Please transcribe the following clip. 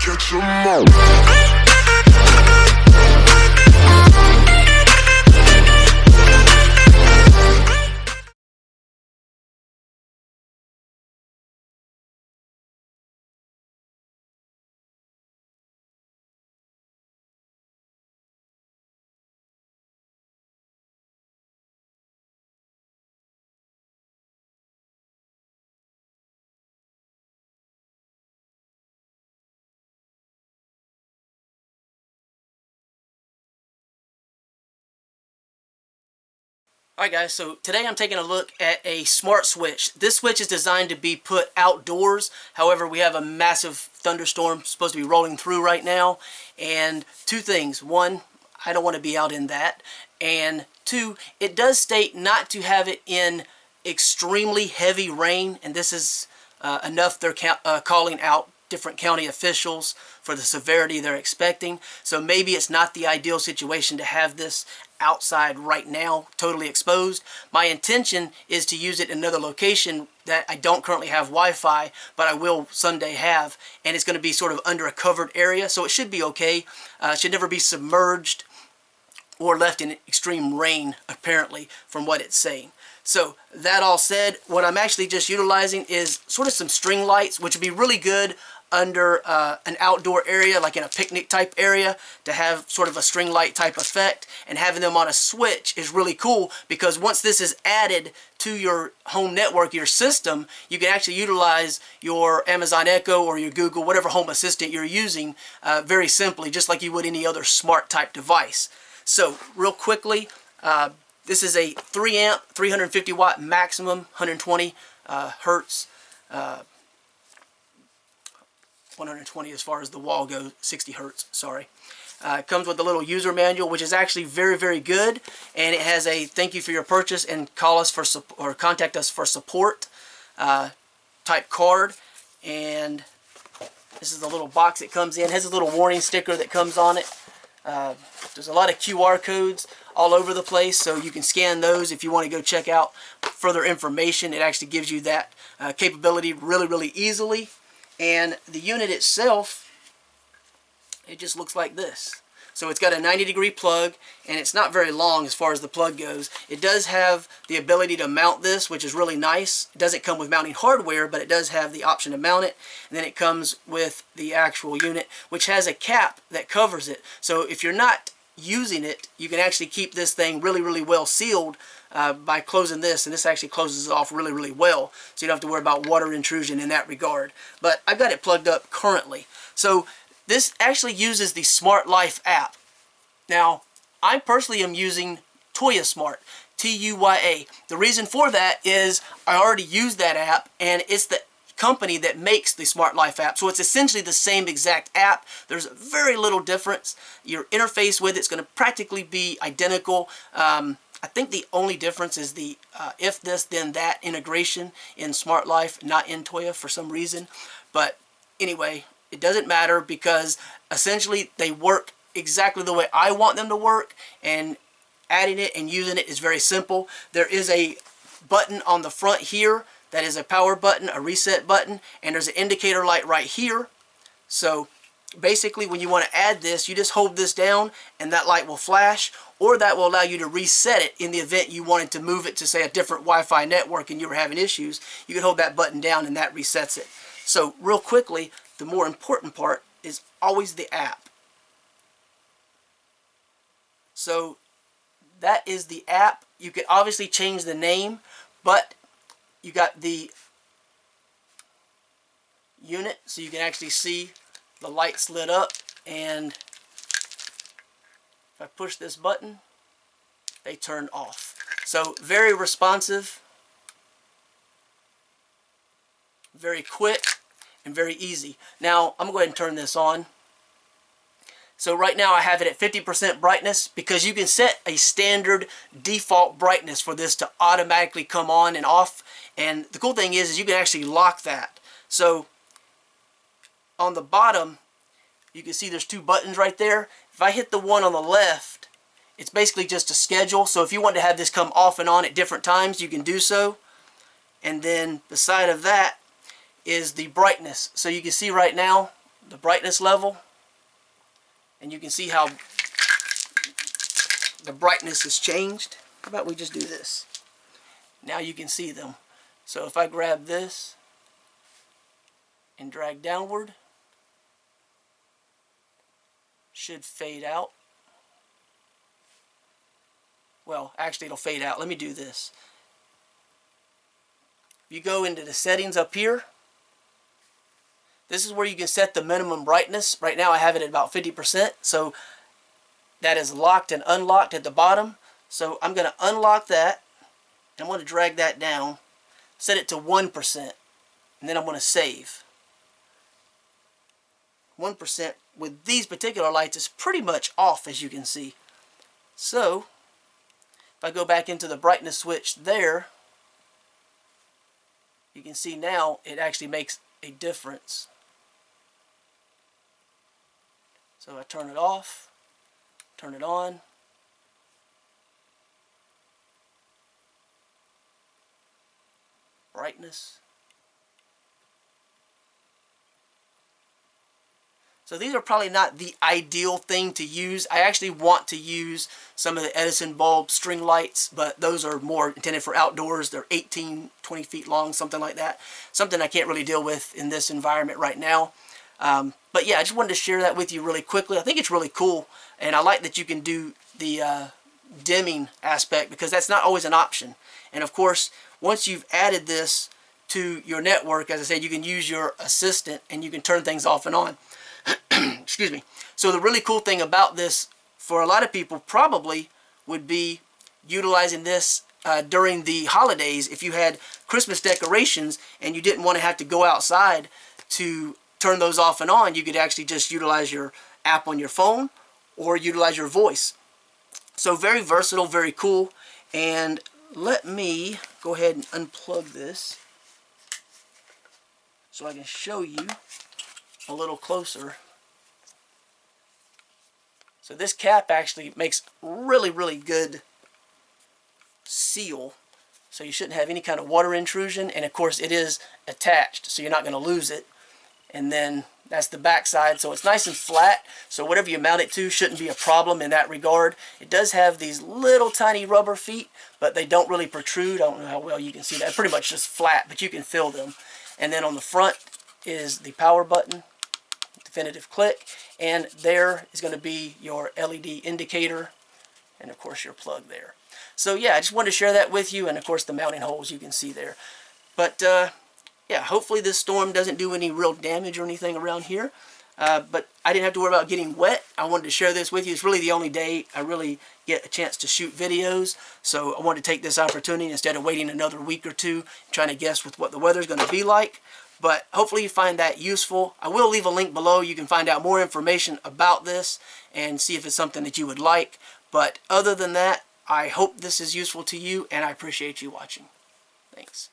catch 'em all. Alright guys, so today I'm taking a look at a smart switch. This switch is designed to be put outdoors. However, we have a massive thunderstorm supposed to be rolling through right now. And two things. One, I don't want to be out in that. And two, it does state not to have it in extremely heavy rain. And this is enough they're calling out different county officials for the severity they're expecting. So maybe it's not the ideal situation to have this outside right now, totally exposed. My intention is to use it in another location that I don't currently have Wi-Fi, but I will someday have, and it's going to be sort of under a covered area, so it should be okay. It should never be submerged or left in extreme rain, apparently, from what it's saying. So, that all said, what I'm actually just utilizing is sort of some string lights, which would be really good under an outdoor area, like in a picnic type area, to have sort of a string light type effect. And having them on a switch is really cool, because once this is added to your home network, your system, you can actually utilize your Amazon Echo or your Google, whatever home assistant you're using, very simply, just like you would any other smart type device. So, real quickly, this is a 3 amp, 350 watt maximum, 120 hertz, 120 as far as the wall goes, 60 hertz, sorry. It comes with a little user manual, which is actually very, very good, and it has a thank you for your purchase and call us for or contact us for support type card. And this is the little box it comes in. It has a little warning sticker that comes on it. There's a lot of QR codes all over the place, so you can scan those if you want to go check out further information. It actually gives you that capability really, really easily. And the unit itself, it just looks like this. So it's got a 90-degree plug, and it's not very long as far as the plug goes. It does have the ability to mount this, which is really nice. It doesn't come with mounting hardware, but it does have the option to mount it. And then it comes with the actual unit, which has a cap that covers it. So if you're not using it, you can actually keep this thing really, really well sealed by closing this, and this actually closes it off really, really well, so you don't have to worry about water intrusion in that regard. But I've got it plugged up currently. So this actually uses the Smart Life app. Now, I personally am using Tuya Smart, T-U-Y-A. The reason for that is I already use that app, and it's the company that makes the Smart Life app. So it's essentially the same exact app. There's very little difference. Your interface with it's going to practically be identical. I think the only difference is the if this then that integration in Smart Life, not in Tuya for some reason. But anyway, it doesn't matter, because essentially they work exactly the way I want them to work, and adding it and using it is very simple. There is a button on the front here that is a power button, a reset button, and there's an indicator light right here. So basically, when you want to add this, you just hold this down and that light will flash, or that will allow you to reset it in the event you wanted to move it to, say, a different Wi-Fi network and you were having issues. You can hold that button down and that resets it. So real quickly, the more important part is always the app. So that is the app. You can obviously change the name, but you got the unit, so you can actually see the lights lit up, and if I push this button, they turn off. So very responsive, very quick, and very easy. Now I'm going to go ahead and turn this on. So right now I have it at 50% brightness, because you can set a standard default brightness for this to automatically come on and off. And the cool thing is you can actually lock that. So on the bottom, you can see there's two buttons right there. If I hit the one on the left, it's basically just a schedule. So if you want to have this come off and on at different times, you can do so. And then beside of that is the brightness. So you can see right now the brightness level, and you can see how the brightness has changed. How about we just do this? Now you can see them. So if I grab this and drag downward, should fade out. Well, actually it'll fade out. Let me do this. If you go into the settings up here, this is where you can set the minimum brightness. Right now I have it at about 50%, so that is locked and unlocked at the bottom. So I'm going to unlock that. I'm going to drag that down, set it to 1%, and then I'm going to save. 1% with these particular lights is pretty much off, as you can see. So if I go back into the brightness switch there, you can see now it actually makes a difference. So I turn it off, turn it on. Brightness. So these are probably not the ideal thing to use. I actually want to use some of the Edison bulb string lights, but those are more intended for outdoors. They're 18, 20 feet long, something like that. Something I can't really deal with in this environment right now. But yeah, I just wanted to share that with you really quickly. I think it's really cool, and I like that you can do the dimming aspect, because that's not always an option. And of course, once you've added this to your network, as I said, you can use your assistant and you can turn things off and on. Excuse me. So the really cool thing about this for a lot of people probably would be utilizing this during the holidays. If you had Christmas decorations and you didn't want to have to go outside to turn those off and on, you could actually just utilize your app on your phone or utilize your voice. So very versatile, very cool. And let me go ahead and unplug this so I can show you a little closer. So this cap actually makes really, really good seal. So you shouldn't have any kind of water intrusion. And of course it is attached, so you're not going to lose it. And then that's the back side, so it's nice and flat, so whatever you mount it to shouldn't be a problem in that regard. It does have these little tiny rubber feet, but they don't really protrude. I don't know how well you can see that. Pretty much just flat, but you can feel them. And then on the front is the power button, definitive click, and there is going to be your LED indicator, and of course your plug there. So yeah, I just wanted to share that with you, and of course the mounting holes you can see there. But yeah, hopefully this storm doesn't do any real damage or anything around here. But I didn't have to worry about getting wet. I wanted to share this with you. It's really the only day I really get a chance to shoot videos. So I wanted to take this opportunity instead of waiting another week or two trying to guess with what the weather's going to be like. But hopefully you find that useful. I will leave a link below. You can find out more information about this and see if it's something that you would like. But other than that, I hope this is useful to you, and I appreciate you watching. Thanks.